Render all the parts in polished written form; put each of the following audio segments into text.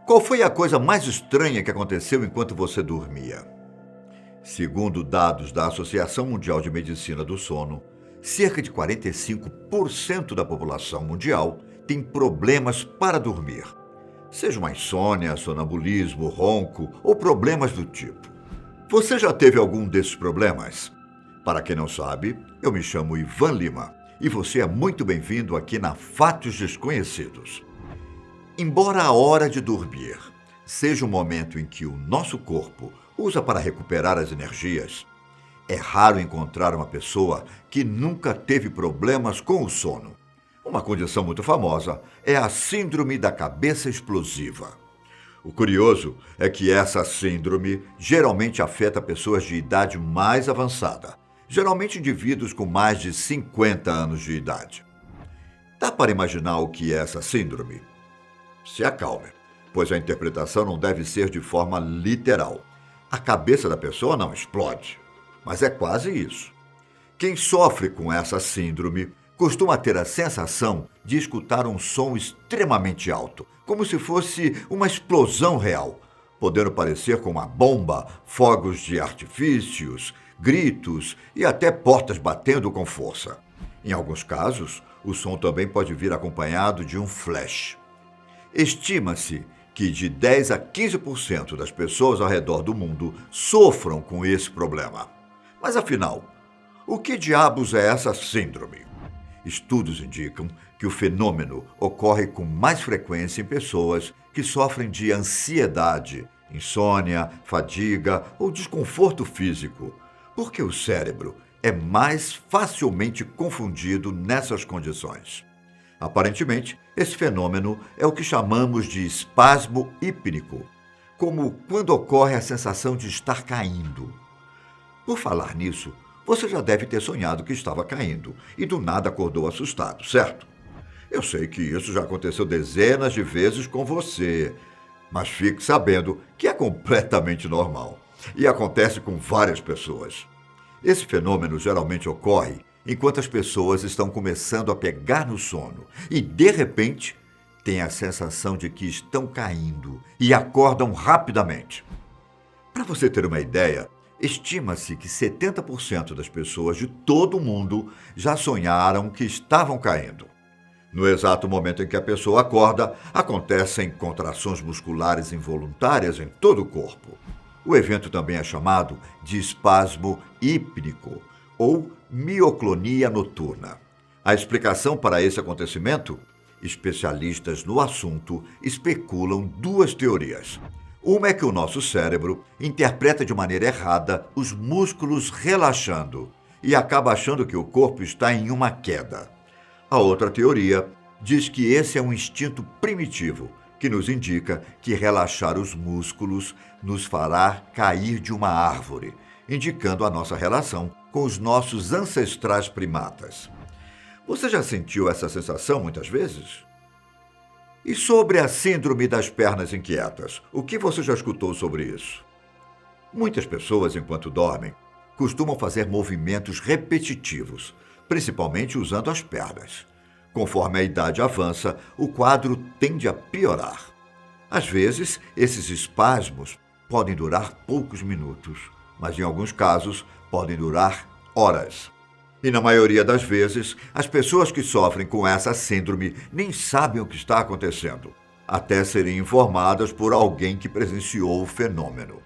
Qual foi a coisa mais estranha que aconteceu enquanto você dormia? Segundo dados da Associação Mundial de Medicina do Sono, cerca de 45% da população mundial tem problemas para dormir. Seja uma insônia, sonambulismo, ronco ou problemas do tipo. Você já teve algum desses problemas? Para quem não sabe, eu me chamo Ivan Lima e você é muito bem-vindo aqui na Fatos Desconhecidos. Embora a hora de dormir seja o momento em que o nosso corpo usa para recuperar as energias, é raro encontrar uma pessoa que nunca teve problemas com o sono. Uma condição muito famosa é a síndrome da cabeça explosiva. O curioso é que essa síndrome geralmente afeta pessoas de idade mais avançada, geralmente indivíduos com mais de 50 anos de idade. Dá para imaginar o que é essa síndrome? Se acalme, pois a interpretação não deve ser de forma literal. A cabeça da pessoa não explode, mas é quase isso. Quem sofre com essa síndrome costuma ter a sensação de escutar um som extremamente alto, como se fosse uma explosão real, podendo parecer com uma bomba, fogos de artifícios, gritos e até portas batendo com força. Em alguns casos, o som também pode vir acompanhado de um flash. Estima-se que de 10 a 15% das pessoas ao redor do mundo sofram com esse problema. Mas afinal, o que diabos é essa síndrome? Estudos indicam que o fenômeno ocorre com mais frequência em pessoas que sofrem de ansiedade, insônia, fadiga ou desconforto físico, porque o cérebro é mais facilmente confundido nessas condições. Aparentemente, esse fenômeno é o que chamamos de espasmo hípnico, como quando ocorre a sensação de estar caindo. Por falar nisso, você já deve ter sonhado que estava caindo e do nada acordou assustado, certo? Eu sei que isso já aconteceu dezenas de vezes com você, mas fique sabendo que é completamente normal e acontece com várias pessoas. Esse fenômeno geralmente ocorre enquanto as pessoas estão começando a pegar no sono e, de repente, têm a sensação de que estão caindo e acordam rapidamente. Para você ter uma ideia, estima-se que 70% das pessoas de todo o mundo já sonharam que estavam caindo. No exato momento em que a pessoa acorda, acontecem contrações musculares involuntárias em todo o corpo. O evento também é chamado de espasmo hípnico ou mioclonia noturna. A explicação para esse acontecimento? Especialistas no assunto especulam duas teorias. Uma é que o nosso cérebro interpreta de maneira errada os músculos relaxando e acaba achando que o corpo está em uma queda. A outra teoria diz que esse é um instinto primitivo que nos indica que relaxar os músculos nos fará cair de uma árvore, indicando a nossa relação com os nossos ancestrais primatas. Você já sentiu essa sensação muitas vezes? E sobre a síndrome das pernas inquietas, o que você já escutou sobre isso? Muitas pessoas, enquanto dormem, costumam fazer movimentos repetitivos, principalmente usando as pernas. Conforme a idade avança, o quadro tende a piorar. Às vezes, esses espasmos podem durar poucos minutos, mas em alguns casos podem durar horas. E na maioria das vezes, as pessoas que sofrem com essa síndrome nem sabem o que está acontecendo, até serem informadas por alguém que presenciou o fenômeno.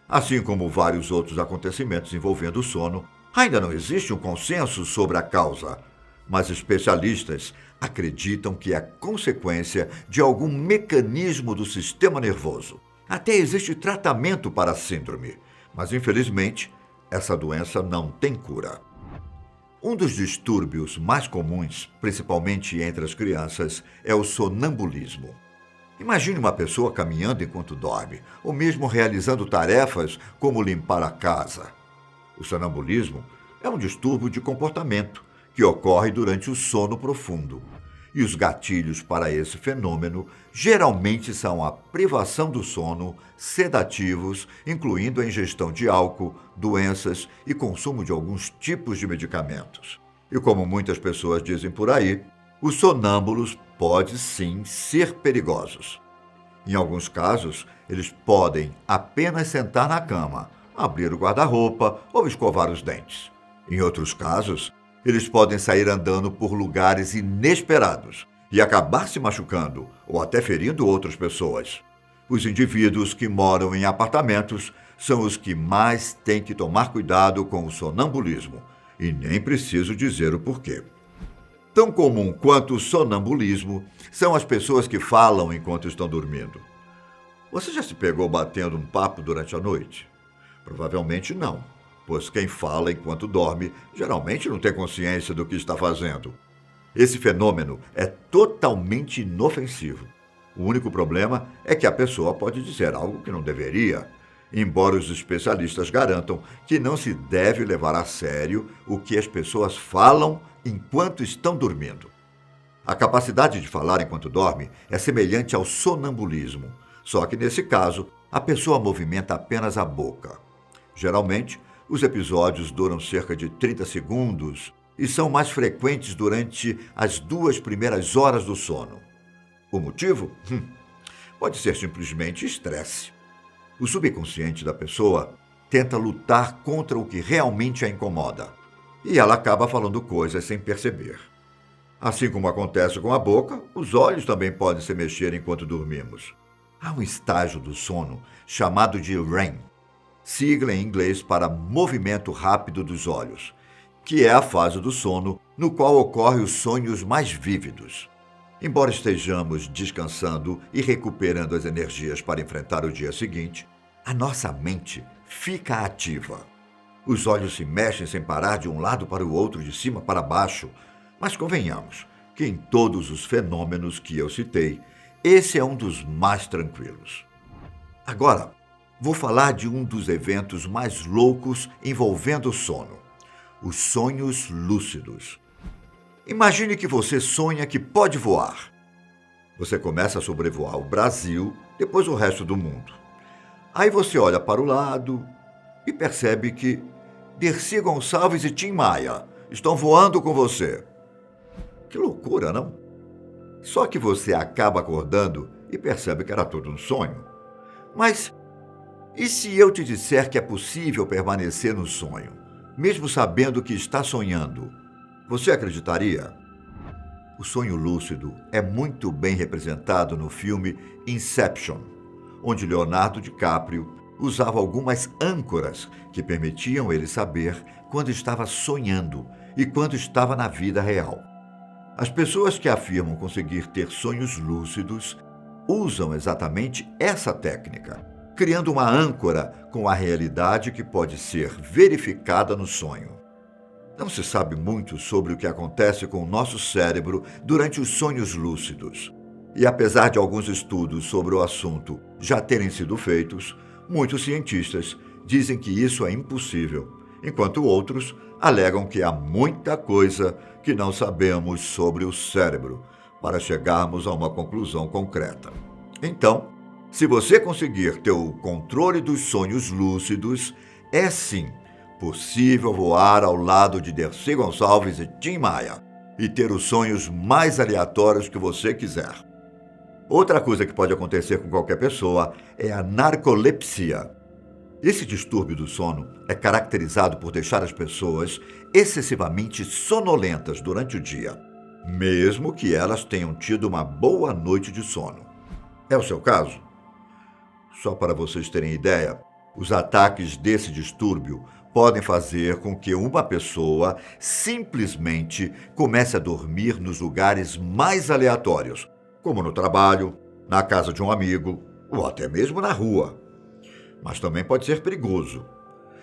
Assim como vários outros acontecimentos envolvendo o sono, ainda não existe um consenso sobre a causa, mas especialistas acreditam que é consequência de algum mecanismo do sistema nervoso. Até existe tratamento para a síndrome, mas infelizmente essa doença não tem cura. Um dos distúrbios mais comuns, principalmente entre as crianças, é o sonambulismo. Imagine uma pessoa caminhando enquanto dorme, ou mesmo realizando tarefas como limpar a casa. O sonambulismo é um distúrbio de comportamento que ocorre durante o sono profundo. E os gatilhos para esse fenômeno geralmente são a privação do sono, sedativos, incluindo a ingestão de álcool, doenças e consumo de alguns tipos de medicamentos. E como muitas pessoas dizem por aí, os sonâmbulos podem sim ser perigosos. Em alguns casos, eles podem apenas sentar na cama, abrir o guarda-roupa ou escovar os dentes. Em outros casos, eles podem sair andando por lugares inesperados e acabar se machucando ou até ferindo outras pessoas. Os indivíduos que moram em apartamentos são os que mais têm que tomar cuidado com o sonambulismo, e nem preciso dizer o porquê. Tão comum quanto o sonambulismo são as pessoas que falam enquanto estão dormindo. Você já se pegou batendo um papo durante a noite? Provavelmente não, pois quem fala enquanto dorme geralmente não tem consciência do que está fazendo. Esse fenômeno é totalmente inofensivo. O único problema é que a pessoa pode dizer algo que não deveria, embora os especialistas garantam que não se deve levar a sério o que as pessoas falam enquanto estão dormindo. A capacidade de falar enquanto dorme é semelhante ao sonambulismo, só que nesse caso, a pessoa movimenta apenas a boca. Geralmente, os episódios duram cerca de 30 segundos e são mais frequentes durante as 2 primeiras horas do sono. O motivo? Pode ser simplesmente estresse. O subconsciente da pessoa tenta lutar contra o que realmente a incomoda, e ela acaba falando coisas sem perceber. Assim como acontece com a boca, os olhos também podem se mexer enquanto dormimos. Há um estágio do sono chamado de REM, sigla em inglês para movimento rápido dos olhos, que é a fase do sono no qual ocorrem os sonhos mais vívidos. Embora estejamos descansando e recuperando as energias para enfrentar o dia seguinte, a nossa mente fica ativa. Os olhos se mexem sem parar de um lado para o outro, de cima para baixo, mas convenhamos que em todos os fenômenos que eu citei, esse é um dos mais tranquilos. Agora, vou falar de um dos eventos mais loucos envolvendo o sono: os sonhos lúcidos. Imagine que você sonha que pode voar. Você começa a sobrevoar o Brasil, depois o resto do mundo. Aí você olha para o lado e percebe que Dercy Gonçalves e Tim Maia estão voando com você. Que loucura, não? Só que você acaba acordando e percebe que era tudo um sonho. Mas e se eu te disser que é possível permanecer no sonho, mesmo sabendo que está sonhando? Você acreditaria? O sonho lúcido é muito bem representado no filme Inception, onde Leonardo DiCaprio usava algumas âncoras que permitiam ele saber quando estava sonhando e quando estava na vida real. As pessoas que afirmam conseguir ter sonhos lúcidos usam exatamente essa técnica, criando uma âncora com a realidade que pode ser verificada no sonho. Não se sabe muito sobre o que acontece com o nosso cérebro durante os sonhos lúcidos. E apesar de alguns estudos sobre o assunto já terem sido feitos, muitos cientistas dizem que isso é impossível, enquanto outros alegam que há muita coisa que não sabemos sobre o cérebro para chegarmos a uma conclusão concreta. Então, se você conseguir ter o controle dos sonhos lúcidos, é sim possível voar ao lado de Dercy Gonçalves e Tim Maia e ter os sonhos mais aleatórios que você quiser. Outra coisa que pode acontecer com qualquer pessoa é a narcolepsia. Esse distúrbio do sono é caracterizado por deixar as pessoas excessivamente sonolentas durante o dia, mesmo que elas tenham tido uma boa noite de sono. É o seu caso? Só para vocês terem ideia, os ataques desse distúrbio podem fazer com que uma pessoa simplesmente comece a dormir nos lugares mais aleatórios, como no trabalho, na casa de um amigo ou até mesmo na rua. Mas também pode ser perigoso.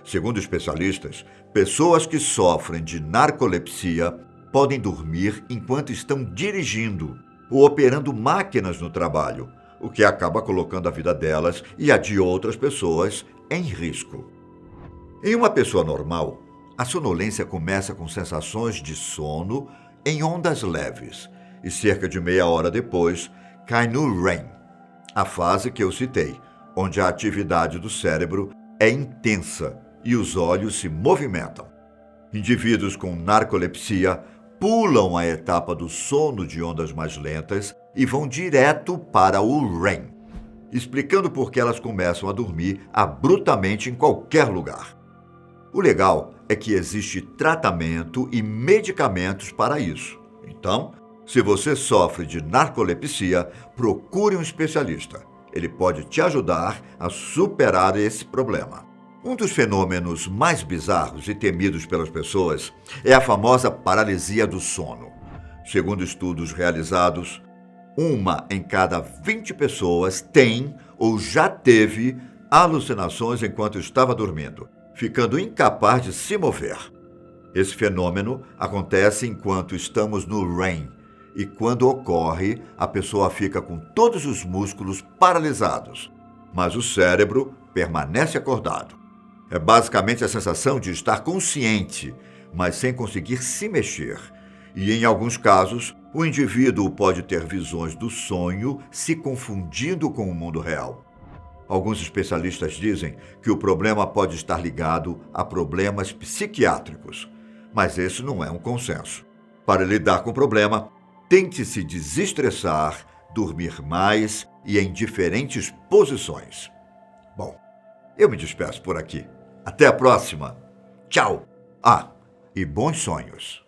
Segundo especialistas, pessoas que sofrem de narcolepsia podem dormir enquanto estão dirigindo ou operando máquinas no trabalho, o que acaba colocando a vida delas e a de outras pessoas em risco. Em uma pessoa normal, a sonolência começa com sensações de sono em ondas leves e cerca de meia hora depois cai no REM, a fase que eu citei, onde a atividade do cérebro é intensa e os olhos se movimentam. Indivíduos com narcolepsia pulam a etapa do sono de ondas mais lentas e vão direto para o REM. explicando por que elas começam a dormir abruptamente em qualquer lugar. O legal é que existe tratamento e medicamentos para isso. Então, se você sofre de narcolepsia, procure um especialista. Ele pode te ajudar a superar esse problema. Um dos fenômenos mais bizarros e temidos pelas pessoas é a famosa paralisia do sono. Segundo estudos realizados, 1 em cada 20 pessoas tem ou já teve alucinações enquanto estava dormindo, ficando incapaz de se mover. Esse fenômeno acontece enquanto estamos no REM, e quando ocorre, a pessoa fica com todos os músculos paralisados, mas o cérebro permanece acordado. É basicamente a sensação de estar consciente, mas sem conseguir se mexer. E, em alguns casos, o indivíduo pode ter visões do sonho se confundindo com o mundo real. Alguns especialistas dizem que o problema pode estar ligado a problemas psiquiátricos, mas esse não é um consenso. Para lidar com o problema, tente se desestressar, dormir mais e em diferentes posições. Bom, eu me despeço por aqui. Até a próxima. Tchau. E bons sonhos.